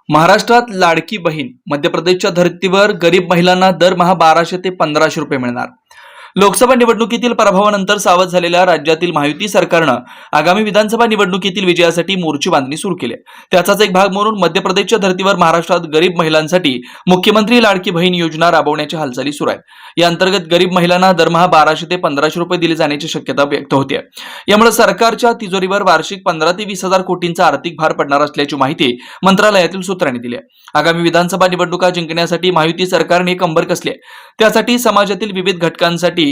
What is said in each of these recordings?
महाराष्ट्रात लाडकी बहीण. मध्य प्रदेशच्या धर्तीवर गरीब महिलांना दरमहा 1200 ते 1500 रुपये मिळणार. लोकसभा निवडणुकीतील पराभवानंतर सावध झालेल्या राज्यातील महायुती सरकारनं आगामी विधानसभा निवडणुकीतील विजयासाठी मोर्ची बांधणी सुरू केली. त्याचाच एक भाग म्हणून मध्य प्रदेशच्या धर्तीवर महाराष्ट्रात गरीब महिलांसाठी मुख्यमंत्री लाडकी बहीण योजना राबवण्याची हालचाली सुरू आहेत. या अंतर्गत गरीब महिलांना दरमहा 1200 ते 1500 रुपये दिले जाण्याची शक्यता व्यक्त होते. यामुळे सरकारच्या तिजोरीवर वार्षिक 15 ते 20,000 कोटींचा आर्थिक भार पडणार असल्याची माहिती मंत्रालयातील सूत्रांनी दिली आहे. आगामी विधानसभा निवडणुका जिंकण्यासाठी महायुती सरकारने कंबर कसली आहे. त्यासाठी समाजातील विविध घटकांसाठी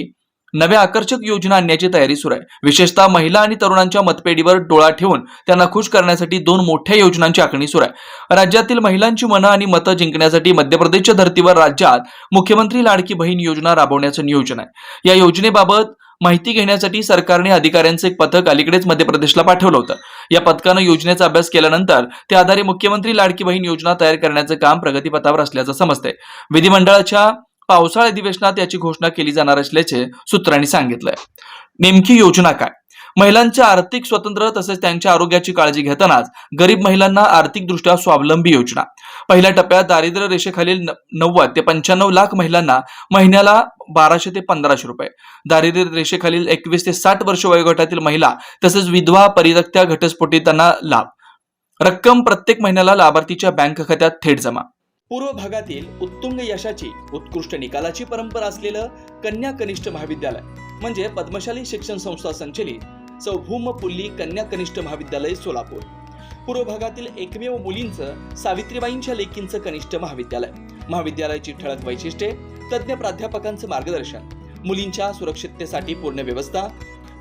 नव्या आकर्षक योजना आणण्याची तयारी सुरू आहे. विशेषतः महिला आणि तरुणांच्या मतपेढीवर डोळा ठेवून त्यांना खुश करण्यासाठी 2 मोठ्या योजनांची आखणी सुरू आहे. राज्यातील महिलांची मनं आणि मतं जिंकण्यासाठी मध्य प्रदेशच्या धर्तीवर राज्यात मुख्यमंत्री लाडकी बहीण योजना राबवण्याचं नियोजन आहे. या योजनेबाबत माहिती घेण्यासाठी सरकारने अधिकाऱ्यांचं एक पथक अलीकडेच मध्य प्रदेशला पाठवलं होतं. या पथकानं योजनेचा अभ्यास केल्यानंतर त्या आधारे मुख्यमंत्री लाडकी बहीण योजना तयार करण्याचं काम प्रगतीपथावर असल्याचं समजतंय. विधिमंडळाच्या पावसाळी अधिवेशनात याची घोषणा केली जाणार असल्याचे सूत्रांनी सांगितलंय. नेमकी योजना काय? महिलांच्या आर्थिक स्वातंत्र्य तसेच त्यांच्या आरोग्याची काळजी घेतानाच गरीब महिलांना आर्थिकदृष्ट्या स्वावलंबी योजना. पहिल्या टप्प्यात दारिद्र्य रेषेखालील 90 ते 95 लाख महिलांना महिन्याला 1200 ते 1500 रुपये, दारिद्र्य रेषेखालील 21 ते 60 वर्ष वयोगटातील महिला तसेच विधवा परित्यक्त्या घटस्फोटितांना लाभ. रक्कम प्रत्येक महिन्याला लाभार्थीच्या बँक खात्यात थेट जमा. पूर्व भागातील उत्तुंग यशाची उत्कृष्ट निकालाची परंपरा असलेलं कन्या कनिष्ठ महाविद्यालय म्हणजे पद्मशाली शिक्षण संस्था संचलित सौ भूमपुल्ली कन्या कनिष्ठ महाविद्यालय सोलापूर. पूर्व भागातील एकमेव मुलींचं सावित्रीबाईंच्या लेकींचं कनिष्ठ महाविद्यालय. महाविद्यालयाची ठळक वैशिष्ट्ये: तज्ज्ञ प्राध्यापकांचं मार्गदर्शन, मुलींच्या सुरक्षिततेसाठी पूर्ण व्यवस्था.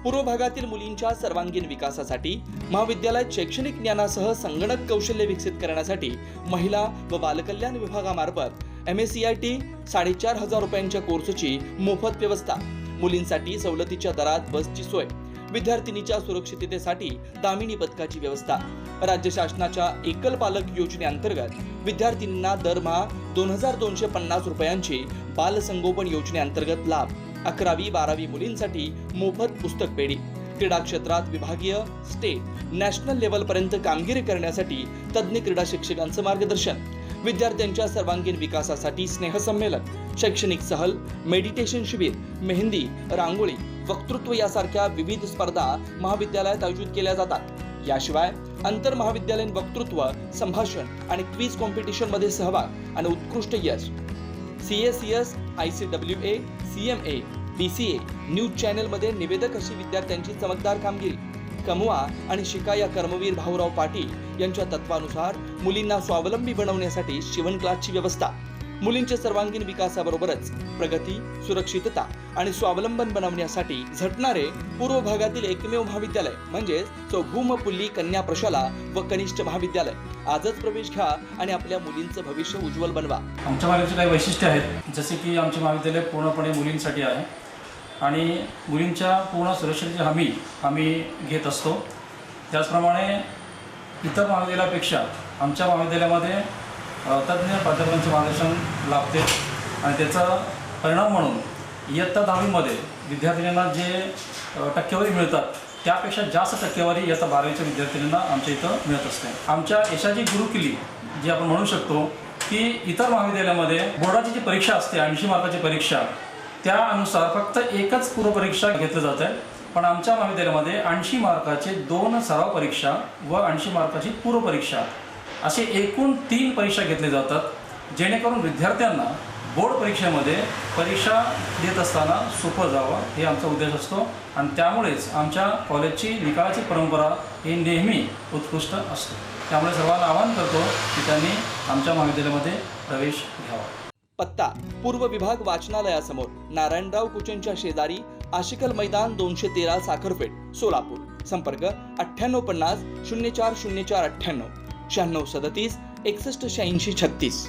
पूर्व भागातील मुलींच्या सर्वांगीण विकासासाठी महाविद्यालयात शैक्षणिक ज्ञानासह संगणक कौशल्य विकसित करण्यासाठी महिला व बालकल्याण विभागामार्फत MSCIT 4,500 रुपयांच्या कोर्सची मोफत व्यवस्था. मुलींसाठी सवलतीच्या दरात बसची सोय. विद्यार्थिनीच्या सुरक्षिततेसाठी दामिनी पथकाची व्यवस्था. राज्य शासनाच्या एकल पालक योजनेअंतर्गत विद्यार्थिनींना दरमहा 2,250 रुपयांची बालसंगोपन योजनेअंतर्गत लाभ. 11वी 12वी मुलींसाठी मोफत पुस्तक पेढी. क्रीडा क्षेत्रात विभागीय, स्टेट, नॅशनल लेव्हलपर्यंत कामगिरी करण्यासाठी तज्ज्ञ क्रीडा शिक्षकांचं मार्गदर्शन. विद्यार्थ्यांच्या सर्वांगीण विकासासाठी स्नेहसंमेलन, शैक्षणिक सहल, मेडिटेशन शिबिर, मेहंदी, रांगोळी, वक्तृत्व यासारख्या विविध स्पर्धा महाविद्यालयात आयोजित केल्या जातात. याशिवाय आंतर महाविद्यालयीन वक्तृत्व, संभाषण आणि क्विज कॉम्पिटिशन मध्ये सहभाग आणि उत्कृष्ट यश. CACS, ICWA, CMA, BCA, news channel मध्ये निवेदक अशी विद्यार्थ्यांची चमकदार कामगिरी. कमवा आणि शिका या कर्मवीर भाऊराव पाटील यांच्या तत्वानुसार मुलींना स्वावलंबी बनवण्यासाठी शिवण क्लासची व्यवस्था. मुलींच्या सर्वांगीण विकासाबरोबरच प्रगती, सुरक्षितता आणि स्वावलंबन बनवण्यासाठी झटणारे पूर्व भागातील एकमेव महाविद्यालय म्हणजे सौ भूमपुल्ली कन्या प्रशाला व कनिष्ठ महाविद्यालय. आजच प्रवेश घ्या आणि आपल्या मुलींचं भविष्य उज्ज्वल बनवा. आमच्या महाविद्यालयाचे काही वैशिष्ट्ये आहेत, जसे की आमचे महाविद्यालय पूर्णपणे मुलींसाठी आहे आणि मुलींच्या पूर्ण सुरक्षेची हमी आम्ही घेत असतो. त्याचप्रमाणे इतर महाविद्यालयापेक्षा आमच्या महाविद्यालयामध्ये तज्ज्ञ प्राध्यापकांचे मार्गदर्शन लाभते आणि त्याचा परिणाम म्हणून इयत्ता 10वीमध्ये विद्यार्थिनींना जे टक्केवारी मिळतात त्यापेक्षा जास्त टक्केवारी इयत्ता 12वीच्या विद्यार्थिनींना आमच्या इथं मिळत असते. आमच्या यशाची गुरुकिल्ली जी आपण म्हणू शकतो की इतर महाविद्यालयामध्ये बोर्डाची जी परीक्षा असते 80 मार्काची परीक्षा, त्यानुसार फक्त एकच पूर्वपरीक्षा घेतली जाते. पण आमच्या महाविद्यालयामध्ये 80 मार्काचे 2 सराव परीक्षा व 80 मार्काची पूर्वपरीक्षा असे एकूण 3 परीक्षा घेतल्या जातात, जेणेकरून विद्यार्थ्यांना बोर्ड परीक्षेमध्ये परीक्षा देत असताना सोपं जावं हे आमचा उद्देश असतो. आणि त्यामुळेच आमच्या कॉलेजची निकालाची परंपरा ही नेहमी उत्कृष्ट असते. त्यामुळे सर्वांना आवाहन करतो की त्यांनी आमच्या महाविद्यालयामध्ये प्रवेश घ्यावा. पत्ता: पूर्व विभाग वाचनालयासमोर, नारायणराव कुचनच्या शेजारी, आशिकल मैदान, 213 साखरपेठ, सोलापूर. संपर्क 9850 040498 9637 618636.